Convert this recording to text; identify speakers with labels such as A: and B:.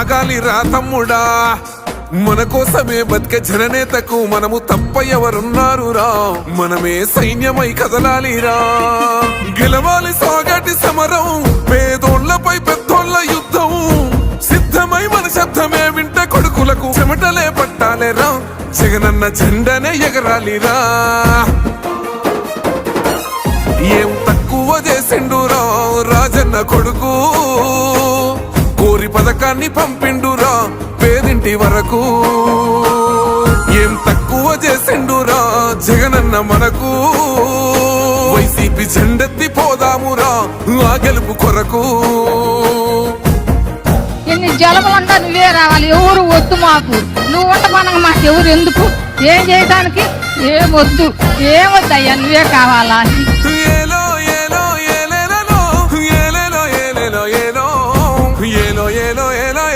A: సాగాలిరా తమ్ముడా, మన కోసమే బతికే జననేతకు మనము తప్ప ఎవరున్నారురా, మనమే సైన్యమై కదలాలిరా. గెలవాలి సాగటి సమరం, పేదోళ్లపై పెద్దోళ్ల యుద్ధం, సిద్ధమై మన శబ్దమే వింట కొడుకులకు చెమటలే పట్టాలేరా, జగనన్న జెండనే ఎగరాలిరా. ఏం తక్కువ చేసిండురా రాజన్న కొడుకు, కోరి పథకాన్ని పంపిండురా పేదింటి వరకు. ఏం తక్కువ చేసిండురా జగనన్న మనకు, వైసీపీ జెండెత్తి పోదామురా ఆ గెలుపు కొరకు.
B: ఎన్ని జలములంటా నువ్వే రావాలి, ఎవరు వద్దు మాకు, నువ్వు ఉండమనగా మాకు ఎవరు ఎందుకు, ఏం చేయడానికి ఏం వద్దు, ఏం వద్దయ్యా నువ్వే కావాలా.